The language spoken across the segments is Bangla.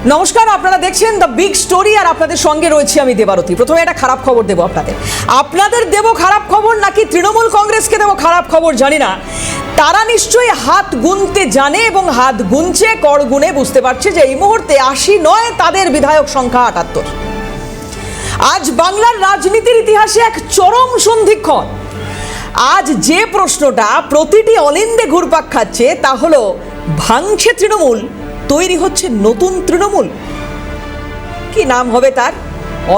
নমস্কার, আপনারা দেখছেন দ্য বিগ স্টোরি আর আপনাদের সঙ্গে রয়েছি আমি দেবারতী। প্রথমে একটা খারাপ খবর দেবো আপনাদের দেব খারাপ খবর নাকি তৃণমূল কংগ্রেসকে দেব খারাপ খবর জানি না। তারা নিশ্চয়ই হাত গুনতে জানে এবং হাত গুনছে, কর গুনে বুঝতে পারছে যে এই মুহূর্তে ৮০ নয়, তাদের বিধায়ক সংখ্যা ৭৮। আজ বাংলার রাজনীতির ইতিহাসে এক চরম সন্ধিক্ষণ। আজ যে প্রশ্নটা প্রতিটি অলিন্দে ঘুরপাক খাচ্ছে তা হলো, ভাঙছে তৃণমূল, তৈরি হচ্ছে নতুন তৃণমূল। কি নাম হবে তার?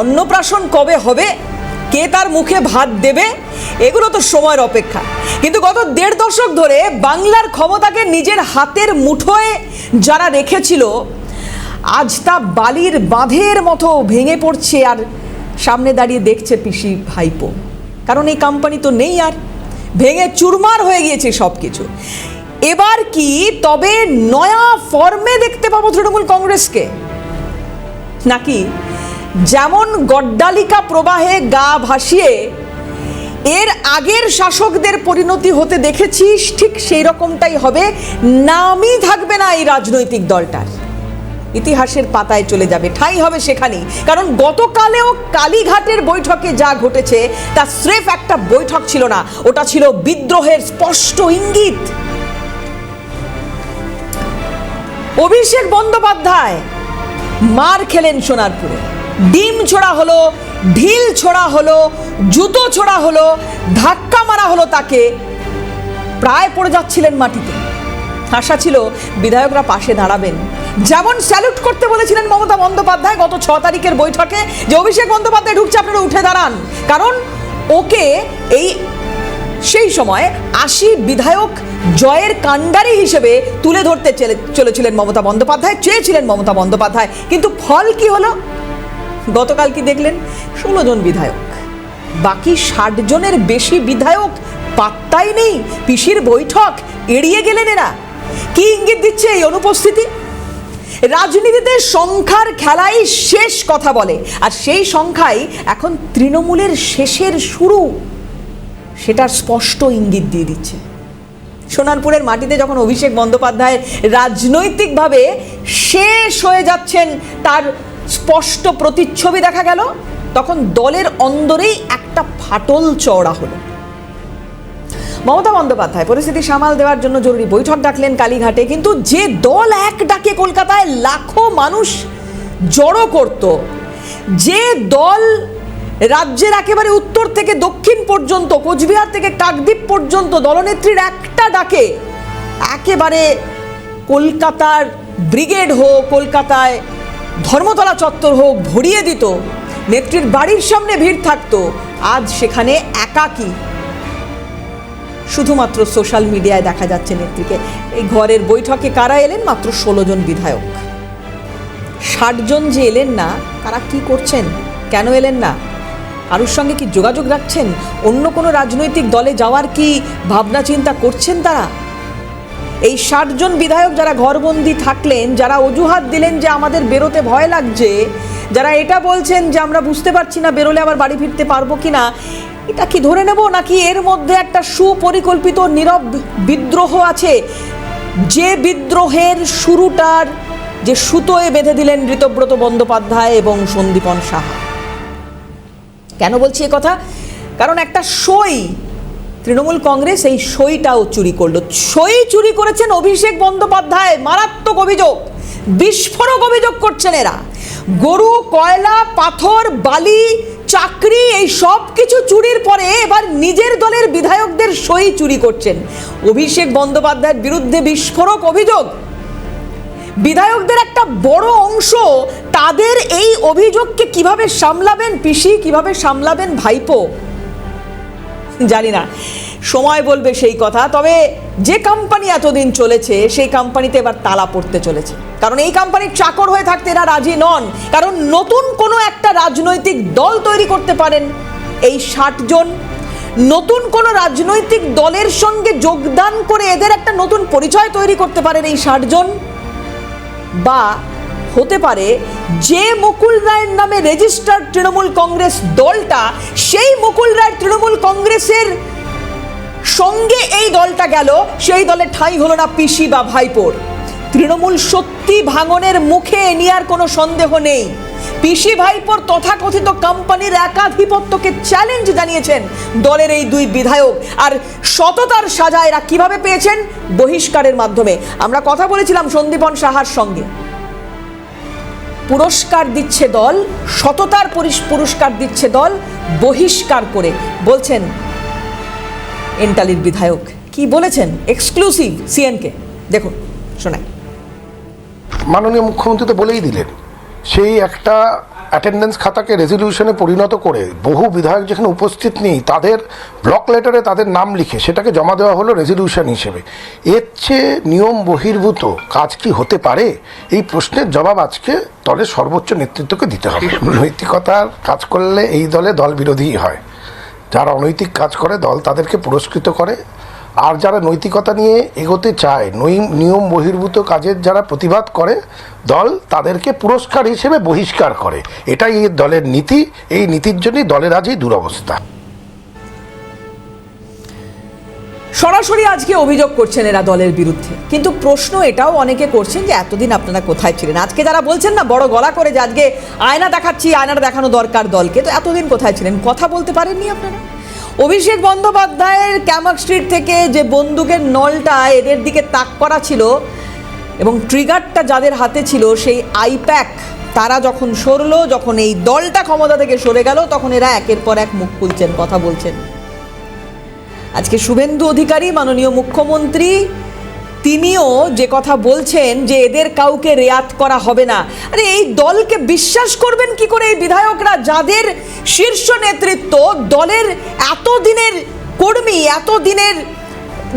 অন্নপ্রাশন কবে হবে? কে তার মুখে ভাত দেবে? এগুলো তো সময়ের অপেক্ষা। কিন্তু গত ১.৫ দশক ধরে বাংলার ক্ষমতাকে নিজের হাতের মুঠোয় যারা রেখেছিল, আজ তা বালির বাঁধের মতো ভেঙে পড়ছে। আর সামনে দাঁড়িয়ে দেখছে পিসি ভাইপো, কারণ এই কোম্পানি তো নেই, আর ভেঙে চুরমার হয়ে গিয়েছে সব কিছু। এবার কি তবে নয়া ফর্মে দেখতে পাবো তৃণমূল কংগ্রেসকে? নাকি যেমন গড্ডালিকা প্রবাহে গা ভাসিয়ে এর আগের শাসকদের পরিণতি হতে দেখেছিস, ঠিক সেই রকমটাই হবে? নামই থাকবে না এই রাজনৈতিক দলটার, ইতিহাসের পাতায় চলে যাবে, ঠাঁই হবে সেখানেই। কারণ গতকালেও কালীঘাটের বৈঠকে যা ঘটেছে তা স্রেফ একটা বৈঠক ছিল না, ওটা ছিল বিদ্রোহের স্পষ্ট ইঙ্গিত। অভিষেক বন্দ্যোপাধ্যায় মার খেলেন সোনারপুরে, ডিম ছোড়া হলো, ঢিল ছোড়া হলো, জুতো ছোড়া হলো, ধাক্কা মারা হলো তাকে, প্রায় পড়ে যাচ্ছিলেন মাটিতে। আশা ছিল বিধায়করা পাশে দাঁড়াবেন, যেমন স্যালুট করতে বলেছিলেন মমতা বন্দ্যোপাধ্যায় গত ৬ তারিখের বৈঠকে, যে অভিষেক বন্দ্যোপাধ্যায় ঢুকছে, আপনারা উঠে দাঁড়ান। কারণ ওকে সেই সময় ৮০ বিধায়ক জয়ের কাণ্ডারি হিসেবে তুলে ধরতে চলেছিলেন মমতা বন্দ্যোপাধ্যায়, চেয়েছিলেন মমতা বন্দ্যোপাধ্যায়। কিন্তু ফল কি হলো? গতকাল কি দেখলেন? ১৬ জন বিধায়ক, বাকি ৬০ জনের বেশি বিধায়ক পাত্তাই নেই। পিসির বৈঠক এড়িয়ে গেলেন এরা। কি ইঙ্গিত দিচ্ছে এই অনুপস্থিতি? রাজনীতিতে সংখ্যার খেলাই শেষ কথা বলে, আর সেই সংখ্যাই এখন তৃণমূলের শেষের শুরু, সেটার স্পষ্ট ইঙ্গিত দিয়ে দিচ্ছে। সোনারপুরের মাটিতে যখন অভিষেক বন্দ্যোপাধ্যায় রাজনৈতিকভাবে শেষ হয়ে যাচ্ছেন, তার স্পষ্ট প্রতিচ্ছবি দেখা গেল, তখন দলের অন্দরেই একটা ফাটল চওড়া হলো। মমতা বন্দ্যোপাধ্যায় পরিস্থিতি সামাল দেওয়ার জন্য জরুরি বৈঠক ডাকলেন কালীঘাটে, কিন্তু যে দল এক ডাকে কলকাতায় লাখো মানুষ জড়ো করত, যে দল রাজ্যের একেবারে উত্তর থেকে দক্ষিণ পর্যন্ত, কোচবিহার থেকে কাকদ্বীপ পর্যন্ত দলনেত্রীর একটা ডাকে একেবারে কলকাতার ব্রিগেড হোক, কলকাতায় ধর্মতলা চত্বর হোক, ভরিয়ে দিত, নেত্রীর বাড়ির সামনে ভিড় থাকতো, আজ সেখানে একাকী শুধুমাত্র সোশ্যাল মিডিয়ায় দেখা যাচ্ছে নেত্রীকে। এই ঘরের বৈঠকে কারা এলেন? মাত্র ১৬ জন বিধায়ক। ৬০ জন যে এলেন না, তারা কি করছেন? কেন এলেন না? কারোর সঙ্গে কি যোগাযোগ রাখছেন? অন্য কোনো রাজনৈতিক দলে যাওয়ার কি ভাবনা চিন্তা করছেন তারা? এই ৬০ জন বিধায়ক যারা ঘরবন্দি থাকলেন, যারা অজুহাত দিলেন যে আমাদের বেরোতে ভয় লাগছে, যারা এটা বলছেন যে আমরা বুঝতে পারছি না বেরোলে আবার বাড়ি ফিরতে পারবো কিনা, এটা কি ধরে নেব নাকি এর মধ্যে একটা সুপরিকল্পিত নীরব বিদ্রোহ আছে? যে বিদ্রোহের শুরুটার যে সুতোয় বেঁধে দিলেন ঋতব্রত বন্দ্যোপাধ্যায় এবং সন্দীপন সাহা। কেন বলছি এ কথা? কারণ একটা সই তৃণমূল কংগ্রেস এই সইটাও চুরি করলো। সই চুরি করেছেন অভিষেক বন্দ্যোপাধ্যায়, মারাত্মক অভিযোগ, বিস্ফোরক অভিযোগ করছেন এরা। গরু, কয়লা, পাথর, বালি, চাকরি, এই সব কিছু চুরির পরে এবার নিজের দলের বিধায়কদের সই চুরি করছেন। অভিষেক বন্দ্যোপাধ্যায়ের বিরুদ্ধে বিস্ফোরক অভিযোগ। বিধায়কদের একটা বড় অংশ তাদের এই অভিযোগকে কিভাবে সামলাবেন পিসি, কিভাবে সামলাবেন ভাইপো, জানি না, সময় বলবে সেই কথা। তবে যে কোম্পানি এতদিন চলেছে, সেই কোম্পানিতে এবার তালা পড়তে চলেছে। কারণ এই কোম্পানির চাকর হয়ে থাকতে এরা রাজি নন। কারণ নতুন কোনো একটা রাজনৈতিক দল তৈরি করতে পারেন এই ৬০ জন, নতুন কোনো রাজনৈতিক দলের সঙ্গে যোগদান করে এদের একটা নতুন পরিচয় তৈরি করতে পারেন এই ৬০ জন। বা হতে পারে যে মুকুল রায়ের নামে রেজিস্টার্ড তৃণমূল কংগ্রেস দলটা, সেই মুকুল রায় তৃণমূল কংগ্রেসের সঙ্গে এই দলটা গেল, সেই দলে ঠাঁই হলো না পিসি বা ভাইপোর। তৃণমূল সত্যি ভাঙনের মুখে, এ নিয়ে আর কোনো সন্দেহ নেই। পিসি ভাইপোর তথাকথিত কোম্পানির একাধিপত্যকে চ্যালেঞ্জ জানিয়েছেন দলের এই দুই বিধায়ক। আর সততার সাজা এরা কিভাবে পেয়েছেন? বহিষ্কারের মাধ্যমে। আমরা কথা বলেছিলাম সন্দীপন সাহার সঙ্গে। পুরস্কার দিচ্ছে দল, সততার পুরস্কার দিচ্ছে দল বহিষ্কার করে। বলছেন এন্টালির বিধায়ক, কি বলেছেন এক্সক্লুসিভ সিএনকে দেখুন, শোনাই। মাননীয় মুখ্যমন্ত্রী তো বলেই দিলেন, সেই একটা অ্যাটেন্ডেন্স খাতাকে রেজলিউশনে পরিণত করে বহু বিধায়ক যেখানে উপস্থিত নেই তাদের ব্লক লেটারে তাদের নাম লিখে সেটাকে জমা দেওয়া হলো রেজলিউশন হিসেবে। এর চেয়ে নিয়ম বহির্ভূত কাজ কি হতে পারে? এই প্রশ্নের জবাব আজকে দলের সর্বোচ্চ নেতৃত্বকে দিতে হবে। নৈতিকতার কাজ করলে এই দলে দল বিরোধীই হয়। যারা অনৈতিক কাজ করে দল তাদেরকে পুরস্কৃত করে, আর যারা নৈতিকতা নিয়ে এগোতে চায়, নিয়ম বহির্ভূত কাজের যারা প্রতিবাদ করে দল তাদেরকে পুরস্কার হিসেবে বহিষ্কার করে। এটাই এই দলের নীতি। এই নীতির জন্যই দলের আজ এই দুরবস্থা। সরাসরি আজকে অভিযোগ করছেন এরা দলের বিরুদ্ধে, কিন্তু প্রশ্ন এটাও অনেকে করছেন যে এতদিন আপনারা কোথায় ছিলেন? আজকে যারা বলছেন না বড় গলা করে যে আজকে আয়না দেখাচ্ছি, আয়নাটা দেখানো দরকার দলকে, তো এতদিন কোথায় ছিলেন? কথা বলতে পারেননি আপনারা? অভিষেক বন্দ্যোপাধ্যায়ের ক্যামাক স্ট্রিট থেকে যে বন্দুকের নলটা এদের দিকে তাক করা ছিল এবং ট্রিগারটা যাদের হাতে ছিল সেই আইপ্যাক, তারা যখন সরলো, যখন এই দলটা ক্ষমতা থেকে সরে গেল, তখন এরা একের পর এক মুখ খুলছেন, কথা বলছেন। আজকে শুভেন্দু অধিকারী মাননীয় মুখ্যমন্ত্রী তিনিও যে কথা বলছেন যে এদের কাউকে রেয়াত করা হবে না। আরে এই দলকে বিশ্বাস করবেন কি করে এই বিধায়করা, যাদের শীর্ষ নেতৃত্ব দলের এতদিনের কর্মী, এতদিনের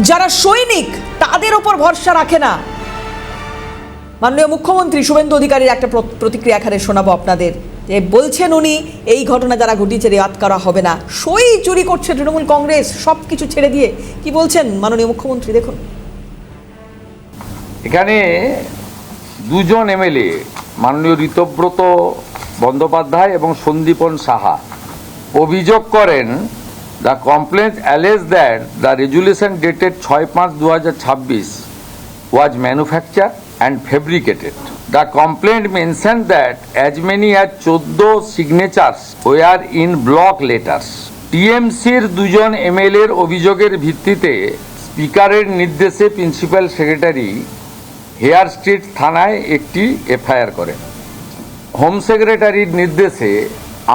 যারা সৈনিক, তাদের ওপর ভরসা রাখে না? মাননীয় মুখ্যমন্ত্রী শুভেন্দু অধিকারীর একটা প্রতিক্রিয়া এখানে শোনাবো আপনাদের। যে বলছেন উনি এই ঘটনা যারা ঘটিয়েছে রেয়াত করা হবে না, সই চুরি করছে তৃণমূল কংগ্রেস সব কিছু ছেড়ে দিয়ে। কি বলছেন মাননীয় মুখ্যমন্ত্রী দেখুন। এখানে দুজন এমএলএ মাননীয় ঋতব্রত বন্দ্যোপাধ্যায় এবং সন্দীপন সাহা অভিযোগ করেন, the complaint allege that the resolution dated 6/5/2026 was manufactured and fabricated. The complaint mentioned that as many as 14 signatures were in block letters. টিএমসির দুজন এমএলএর অভিযোগের ভিত্তিতে স্পিকারের নির্দেশে প্রিন্সিপাল সেক্রেটারি হেয়ার স্ট্রিট থানায় একটি এফআইআর করেন। হোম সেক্রেটারির নির্দেশে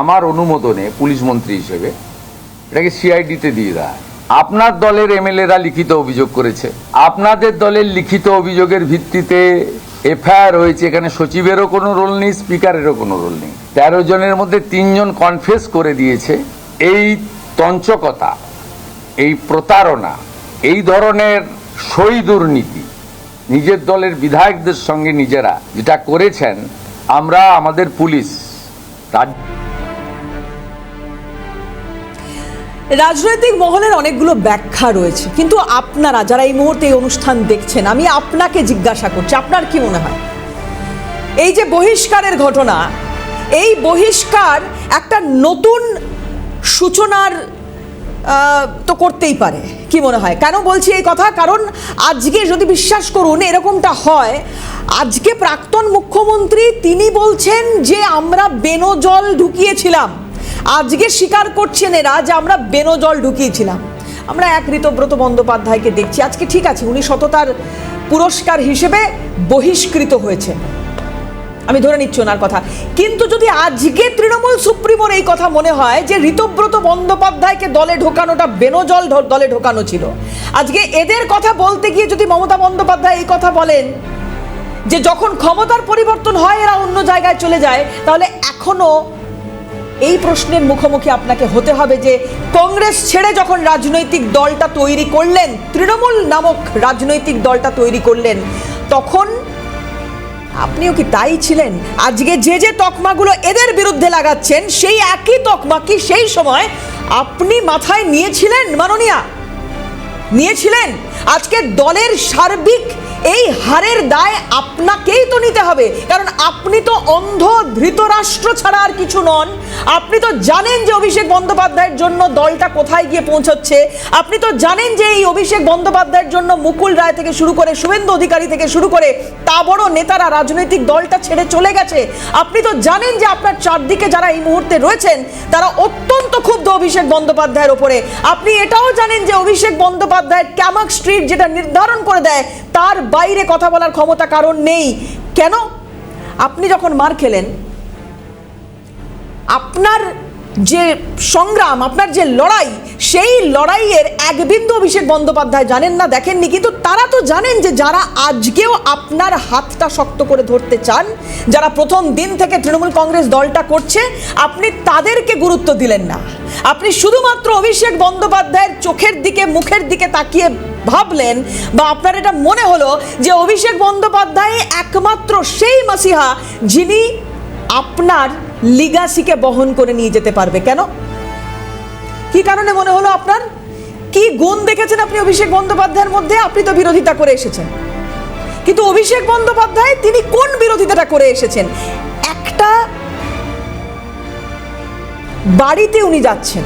আমার অনুমোদনে পুলিশ মন্ত্রী হিসেবে এটাকে সিআইডিতে দিয়ে দেয়। আপনার দলের এমএলএরা লিখিত অভিযোগ করেছে, আপনাদের দলের লিখিত অভিযোগের ভিত্তিতে এফআইআর হয়েছে। এখানে সচিবেরও কোনো রোল নেই, স্পিকারেরও কোনো রোল নেই। 13 জনের মধ্যে 3 জন কনফেস করে দিয়েছে। এই তঞ্চকতা, এই প্রতারণা, এই ধরনের সই দুর্নীতি নিজের দলের বিধায়কদের সঙ্গে নিজেরা যেটা করেছেন, আমরা আমাদের পুলিশ রাজনৈতিক মহলের অনেকগুলো ব্যাখ্যা রয়েছে, কিন্তু আপনারা যারা এই মুহূর্তে এই অনুষ্ঠান দেখছেন, আমি আপনাকে জিজ্ঞাসা করছি, আপনার কি মনে হয় এই যে বহিষ্কারের ঘটনা, এই বহিষ্কার একটা নতুন সূচনার তো করতেই পারে? কি মনে হয়? কেন বলছি এই কথা? কারণ আজকে যদি বিশ্বাস করুন এরকমটা হয়, আজকে প্রাক্তন মুখ্যমন্ত্রী তিনি বলছেন যে আমরা বেনজল ঢুকিয়েছিলাম। আজকে স্বীকার করছেন এরা যে আমরা বেনজল ঢুকিয়েছিলাম। আমরা এক ঋতব্রত বন্দ্যোপাধ্যায়কে দেখছি, আজকে ঠিক আছে উনি সততার পুরস্কার হিসেবে বহিষ্কৃত হয়েছেন, আমি ধরে নিচ্ছি ওনার কথা, কিন্তু যদি আজকে তৃণমূল সুপ্রিমোর এই কথা মনে হয় যে ঋতব্রত বন্দ্যোপাধ্যায়কে দলে ঢোকানোটা বেনজল দলে ঢোকানো ছিল, আজকে এদের কথা বলতে গিয়ে যদি মমতা বন্দ্যোপাধ্যায় এই কথা বলেন যে যখন ক্ষমতার পরিবর্তন হয় এরা অন্য জায়গায় চলে যায়, তাহলে এখনো এই প্রশ্নের মুখোমুখি আপনাকে হতে হবে যে কংগ্রেস ছেড়ে যখন রাজনৈতিক দলটা তৈরি করলেন, তৃণমূল নামক রাজনৈতিক দলটা তৈরি করলেন, তখন আপনিও কি তাই ছিলেন? আজকে যে যে তকমাগুলো এদের বিরুদ্ধে লাগাচ্ছেন, সেই একই তকমা কি সেই সময় আপনি মাথায় নিয়েছিলেন? মাননীয়া, নিয়েছিলেন? আজকে দলের সার্বিক এই হারের দায় আপনাকেই তো নিতে হবে, কারণ আপনি তো অন্ধ ধৃতরাষ্ট্র ছাড়া আর কিছু নন। আপনি তো জানেন যে অভিষেক বন্দ্যোপাধ্যায়ের জন্য দলটা কোথায় গিয়ে পৌঁছচ্ছে। আপনি তো জানেন যে এই অভিষেক বন্দ্যোপাধ্যায়ের জন্য মুকুল রায় থেকে শুরু করে শুভেন্দু অধিকারী থেকে শুরু করে তা বড় নেতারা রাজনৈতিক দলটা ছেড়ে চলে গেছে। আপনি তো জানেন যে আপনার চারদিকে যারা এই মুহূর্তে রয়েছেন তারা অত্যন্ত ক্ষুব্ধ অভিষেক বন্দ্যোপাধ্যায়ের ওপরে। আপনি এটাও জানেন যে অভিষেক বন্দ্যোপাধ্যায়ের ক্যামাক স্ট্রিট যেটা নির্ধারণ করে দেয় তার বাইরে কথা বলার ক্ষমতা কারণ নেই। কেন? আপনি যখন মার খেলেন, আপনার যে সংগ্রাম, আপনার যে লড়াই, সেই লড়াইয়ের এক বিন্দু অভিষেক বন্দ্যোপাধ্যায় জানেন না, দেখেননি। কিন্তু তারা তো জানেন যে যারা আজকেও আপনার হাতটা শক্ত করে ধরতে চান, যারা প্রথম দিন থেকে তৃণমূল কংগ্রেস দলটা করছে, আপনি তাদেরকে গুরুত্ব দিলেন না। আপনি শুধুমাত্র অভিষেক বন্দ্যোপাধ্যায়ের চোখের দিকে, মুখের দিকে তাকিয়ে ভাবলেন, বা আপনার এটা মনে হলো যে অভিষেক বন্দ্যোপাধ্যায় একমাত্র সেই মাসিহা যিনি আপনার লিগাসিকে বহন করে নিয়ে যেতে পারবে। কেন? কি কারণে মনে হলো আপনার? কি গুণ দেখেছেন আপনি অভিষেক বন্দ্যোপাধ্যায়ের মধ্যে? আপনি তো বিরোধিতা করে এসেছেন, কিন্তু অভিষেক বন্দ্যোপাধ্যায় তিনি কোন বিরোধিতাটা করে এসেছেন? একটা বাড়িতে উনি যাচ্ছেন।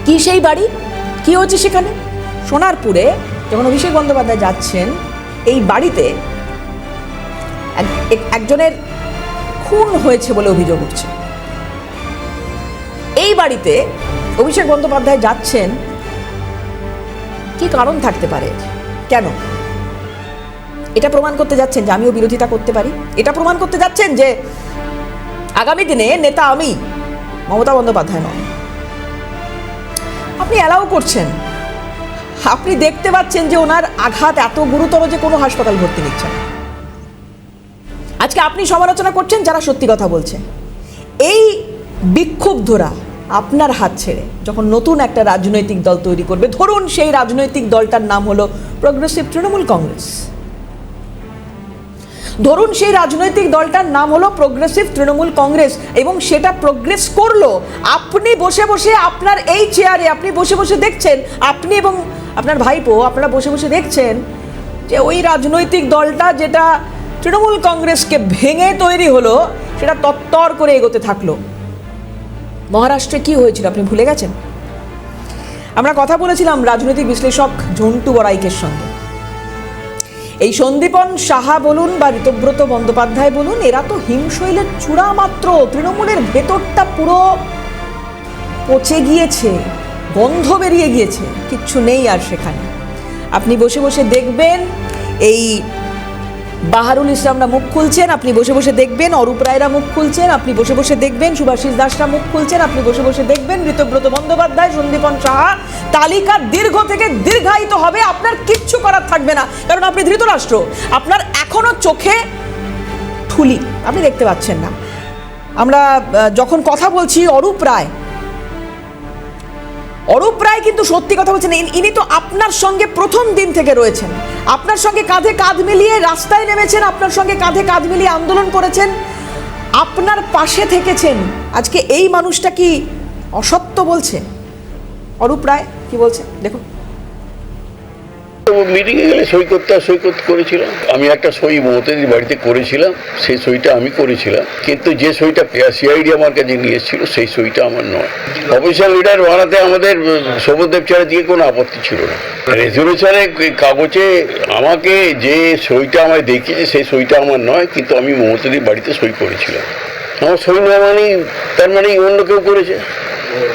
কি সেই বাড়ি? কি হচ্ছে সেখানে? সোনারপুরে যখন অভিষেক বন্দ্যোপাধ্যায় যাচ্ছেন, এই বাড়িতে একজনের খুন হয়েছে বলে অভিযোগ উঠছে। এই বাড়িতে অভিষেক বন্দ্যোপাধ্যায় যাচ্ছেন, কি কারণ থাকতে পারে? কেন? এটা প্রমাণ করতে যাচ্ছেন যে আমিও বিরোধিতা করতে পারি। এটা প্রমাণ করতে যাচ্ছেন যে আগামী দিনে নেতা আমি, মমতা বন্দ্যোপাধ্যায় নন। আপনি অ্যালাউ করছেন। আপনি দেখতে পাচ্ছেন যে ওনার আঘাত এত গুরুতর যে কোনো হাসপাতাল ভর্তি নিচ্ছে না। আজকে আপনি সমালোচনা করছেন যারা সত্যি কথা বলছে। এই বিক্ষুব্ধরা আপনার হাত ছেড়ে যখন নতুন একটা রাজনৈতিক দল তৈরি করবে, ধরুন সেই রাজনৈতিক দলটার নাম হলো প্রগ্রেসিভ তৃণমূল কংগ্রেস, ধরুন সেই রাজনৈতিক দলটার নাম হলো প্রগ্রেসিভ তৃণমূল কংগ্রেস, এবং সেটা প্রোগ্রেস করলো। আপনি বসে বসে আপনার এই চেয়ারে আপনি বসে বসে দেখছেন, আপনি এবং আপনার ভাইপো আপনারা বসে বসে দেখছেন যে ওই রাজনৈতিক দলটা যেটা তৃণমূল কংগ্রেসকে ভেঙে তৈরি হলো, সেটা তত্তর করে এগোতে থাকলো। মহারাষ্ট্রে কি হয়েছিল আপনি ভুলে গেছেন? আমরা কথা বলেছিলাম রাজনৈতিক বিশ্লেষক ঝন্টু বড়াইকের সঙ্গে। এই সন্দীপন সাহা বলুন বা ঋতব্রত বন্দ্যোপাধ্যায় বলুন, এরা তো হিমশৈলের চূড়া মাত্র। তৃণমূলের ভেতরটা পুরো পচে গিয়েছে, গন্ধ বেরিয়ে গিয়েছে, কিচ্ছু নেই আর সেখানে। আপনি বসে বসে দেখবেন এই বাহারুল ইসলামরা মুখ খুলছেন, আপনি বসে বসে দেখবেন অরূপ রায়রা মুখ খুলছেন, আপনি বসে বসে দেখবেন সুভাষিস দাসরা মুখ খুলছেন, আপনি বসে বসে দেখবেন ঋতব্রত বন্দ্যোপাধ্যায়, সন্দীপন সাহা। তালিকা দীর্ঘ থেকে দীর্ঘায়িত হবে, আপনার কিচ্ছু করার থাকবে না, কারণ আপনি ধৃতরাষ্ট্র। আপনার এখনো চোখে ঠুলি, আপনি দেখতে পাচ্ছেন না। আমরা যখন কথা বলছি অরূপ রায় কিন্তু সত্যি কথা বলছেন। ইনি তো আপনার সঙ্গে প্রথম দিন থেকে রয়েছেন, আপনার সঙ্গে কাঁধে কাঁধ মিলিয়ে রাস্তায় নেমেছেন, আপনার সঙ্গে কাঁধে কাঁধ মিলিয়ে আন্দোলন করেছেন, আপনার পাশে থেকেছেন। আজকে এই মানুষটা কি অসত্য বলছে? অরূপ রায় কি বলছে দেখুন। মিটিংয়ে গেলে সই করেছিলাম। আমি একটা সই মমতাদির বাড়িতে করেছিলাম, সেই সইটা আমি করেছিলাম, কিন্তু যে সইটা সিআইডি আমার কাছে নিয়ে এসেছিল সেই সইটা আমার নয়। অফিসিয়াল লিডার বানাতে আমাদের শোভনদেব চারের দিকে কোনো আপত্তি ছিল না। রেজলিউশনে কাগজে আমাকে যে সইটা আমায় দেখিয়েছে সেই সইটা আমার নয়, কিন্তু আমি মমতাদির বাড়িতে সই করেছিলাম। আমার সই না মানেই তার মানেই অন্য কেউ করেছে।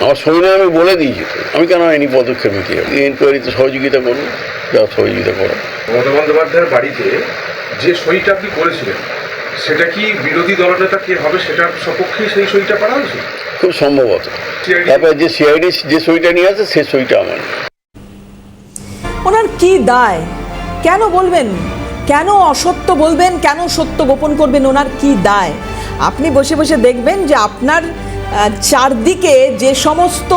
আমার সই না আমি বলে দিয়েছি, আমি কেন আইনি পদক্ষেপ নিতে যাবো? ইনকোয়ারিতে সহযোগিতা করবো, যা সহযোগিতা করো। মমতা বন্দ্যোপাধ্যায়ের বাড়িতে যে সইটা আপনি করেছিলেন সেটা কি বিরোধী দলনেতা কে হবে সেটার সপক্ষে সেই সইটা করা হয়েছে? খুব সম্ভবত। তারপরে যে সিআইডি যে সইটা নিয়ে আসে সেই সইটা আমার। ওনার কি দায়? কেন বলবেন? কেন অসত্য বলবেন? কেন সত্য গোপন করবেন? ওনার কি দায়? আপনি বসে বসে দেখবেন যে আপনার চারদিকে যে সমস্ত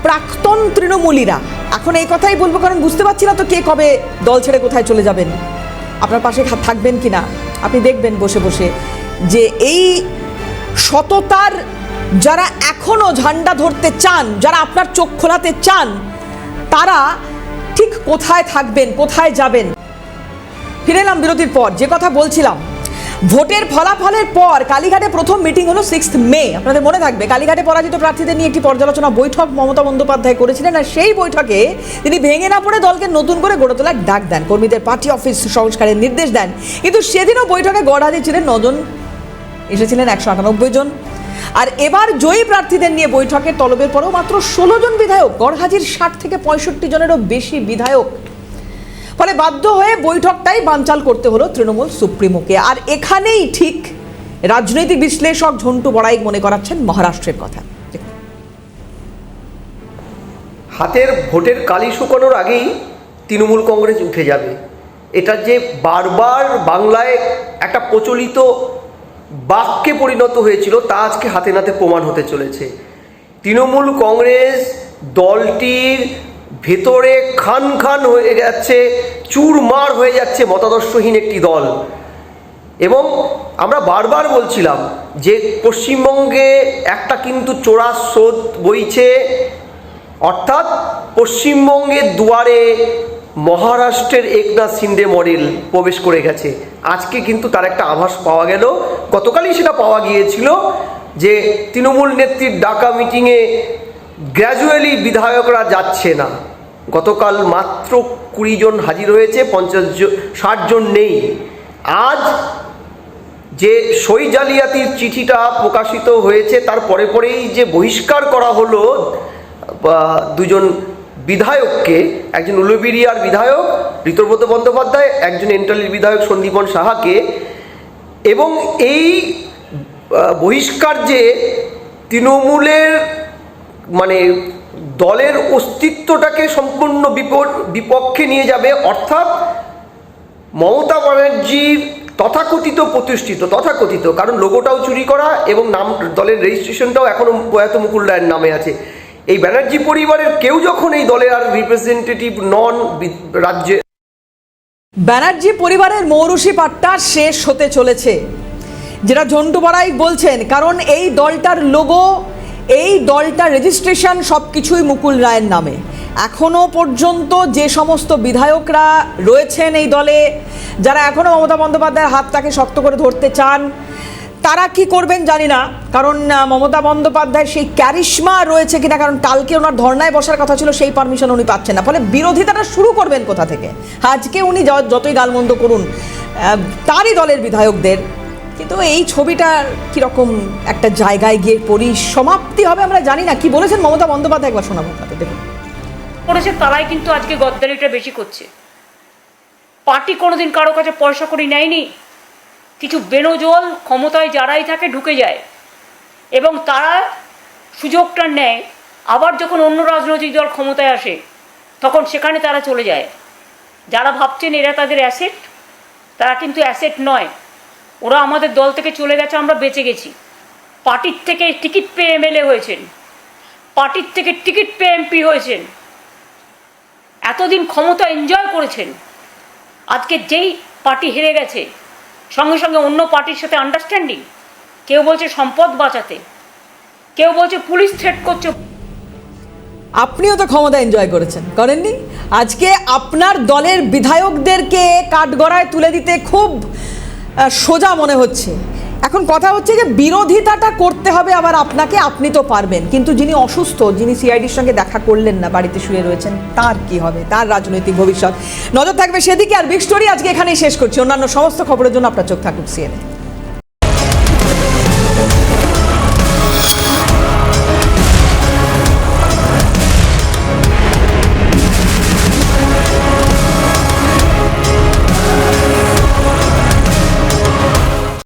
প্রাক্তন তৃণমূলীরা, এখন এই কথাই বলবো কারণ বুঝতে পারছি না তো কে কবে দল ছেড়ে কোথায় চলে যাবেন, আপনার পাশে থাকবেন কিনা। আপনি দেখবেন বসে বসে যে এই সততার যারা এখনো ঝান্ডা ধরতে চান, যারা আপনার চোখ খোলাতে চান, তারা ঠিক কোথায় থাকবেন, কোথায় যাবেন। ফিরে এলাম বিরতির পর। যে কথা বলছিলাম, ভোটের ফলাফলের পর কালীঘাটে প্রথম মিটিং হলো 6 মে। আপনাদের মনে থাকবে কালীঘাটে পরাজিত প্রার্থীদের নিয়ে একটি পর্যালোচনা বৈঠক মমতা বন্দ্যোপাধ্যায় করেছিলেন, আর সেই বৈঠকে তিনি ভেঙে না পড়ে দলকে নতুন করে গড়ে তোলার ডাক দেন, কর্মীদের পার্টি অফিস সংস্কারের নির্দেশ দেন। কিন্তু সেদিনও বৈঠকে গড়হাজির ছিলেন 9 জন, এসেছিলেন 198 জন। আর এবার জয়ী প্রার্থীদের নিয়ে বৈঠকের তলবের পরেও মাত্র 16 জন বিধায়ক, গড়হাজির 60 থেকে 65 জনেরও বেশি বিধায়ক। ফলে বাধ্য হয়ে বৈঠকটাই বানচাল করতে হলো তৃণমূল সুপ্রিমোকে। আর এখানেই ঠিক রাজনৈতিক বিশ্লেষক ঝন্টু বড়াইক মনে করাচ্ছেন মহারাষ্ট্রের কথা। হাতের ভোটের কালি শুকানোর আগেই তৃণমূল কংগ্রেস উঠে যাবে, এটা যে বারবার বাংলায় একটা প্রচলিত বাক্যে পরিণত হয়েছিল তা আজকে হাতে নাতে প্রমাণ হতে চলেছে। তৃণমূল কংগ্রেস দলটির ভেতরে খান খান হয়ে যাচ্ছে, চুরমার হয়ে যাচ্ছে, মতাদর্শহীন একটি দল। এবং আমরা বারবার বলছিলাম যে পশ্চিমবঙ্গে একটা কিন্তু চোরা স্রোত বইছে, অর্থাৎ পশ্চিমবঙ্গের দুয়ারে মহারাষ্ট্রের একনাথ শিন্দে মডেল প্রবেশ করে গেছে। আজকে কিন্তু তার একটা আভাস পাওয়া গেল, গতকালই সেটা পাওয়া গিয়েছিল যে তৃণমূল নেত্রীর ডাকা মিটিংয়ে গ্র্যাজুয়ালি বিধায়করা যাচ্ছে না। গতকাল মাত্র 20 জন হাজির হয়েছে, 60 জন নেই। আজ যে সই জালিয়াতির চিঠিটা প্রকাশিত হয়েছে তার পরে পরেই যে বহিষ্কার করা হলো 2 জন বিধায়ককে, একজন উলুবেড়িয়ার বিধায়ক ঋতব্রত বন্দ্যোপাধ্যায়, একজন এন্টালির বিধায়ক সন্দীপন সাহাকে, এবং এই বহিষ্কার যে তৃণমূলের মানে দলের অস্তিত্বটাকে সম্পূর্ণ বিপক্ষে নিয়ে যাবে। অর্থাৎ মমতা ব্যানার্জির তথাকথিত প্রতিষ্ঠিত, তথাকথিত কারণ লোগোটাও চুরি করা এবং নাম দলের রেজিস্ট্রেশনটাও এখনও প্রয়াত মুকুল রায়ের নামে আছে। এই ব্যানার্জি পরিবারের কেউ যখন এই দলের আর রিপ্রেজেন্টেটিভ নন রাজ্যে, ব্যানার্জি পরিবারের মৌরুষি পাট্টা শেষ হতে চলেছে, যেটা ঝন্টু বড়াইক বলছেন। কারণ এই দলটার লোগো, এই দলটার রেজিস্ট্রেশন সব কিছুই মুকুল রায়ের নামে। এখনও পর্যন্ত যে সমস্ত বিধায়করা রয়েছেন এই দলে, যারা এখনও মমতা বন্দ্যোপাধ্যায়ের হাতটাকে শক্ত করে ধরতে চান, তারা কি করবেন জানি না। কারণ মমতা বন্দ্যোপাধ্যায়ের সেই ক্যারিশমা রয়েছে কিনা, কারণ কালকে ওনার ধর্নায় বসার কথা ছিল, সেই পারমিশন উনি পাচ্ছেন না। ফলে বিরোধিতাটা শুরু করবেন কোথা থেকে? আজকে উনি যতই গালমন্দ করুন তারই দলের বিধায়কদের, কিন্তু এই ছবিটার কীরকম একটা জায়গায় গিয়ে পরিসমাপ্তি হবে আমরা জানি না। কি বলেছেন মমতা বন্দ্যোপাধ্যায় একবার শোনাবো আপনাদের, দেখুন। করেছে তারাই কিন্তু আজকে গদ্দারিটা বেশি করছে। পার্টি কোনোদিন কারো কাছে পয়সা করে নেয়নি। কিছু বেনজল ক্ষমতায় যারাই থাকে ঢুকে যায় এবং তারা সুযোগটা নেয়। আবার যখন অন্য রাজনৈতিক দল ক্ষমতায় আসে তখন সেখানে তারা চলে যায়। যারা ভাবছেন এরা তাদের অ্যাসেট, তারা কিন্তু অ্যাসেট নয়। ওরা আমাদের দল থেকে চলে গেছে, আমরা বেঁচে গেছি। পার্টির থেকে টিকিট পেয়ে এমএলএ হয়েছেন, পার্টির থেকে টিকিট পেয়ে এমপি হয়েছেন, এতদিন ক্ষমতা এনজয় করেছেন। আজকে যেই পার্টি হেরে গেছে সঙ্গে সঙ্গে অন্য পার্টির সাথে আন্ডারস্ট্যান্ডিং, কেউ বলছে সম্পদ বাঁচাতে, কেউ বলছে পুলিশ থ্রেট করছে। আপনিও তো ক্ষমতা এনজয় করেছেন, করেননি? আজকে আপনার দলের বিধায়কদেরকে কাঠগড়ায় তুলে দিতে খুব সোজা মনে হচ্ছে। এখন কথা হচ্ছে যে বিরোধিতাটা করতে হবে আবার আপনাকে, আপনি তো পারবেন, কিন্তু যিনি অসুস্থ, যিনি সিআইডির সঙ্গে দেখা করলেন না, বাড়িতে শুয়ে রয়েছেন, তার কি হবে? তার রাজনৈতিক ভবিষ্যৎ নজর থাকবে সেদিকে। আর বিগ স্টোরি আজকে এখানেই শেষ করছি। অন্যান্য সমস্ত খবরের জন্য আপনার চোখ থাকুক সিএনএ।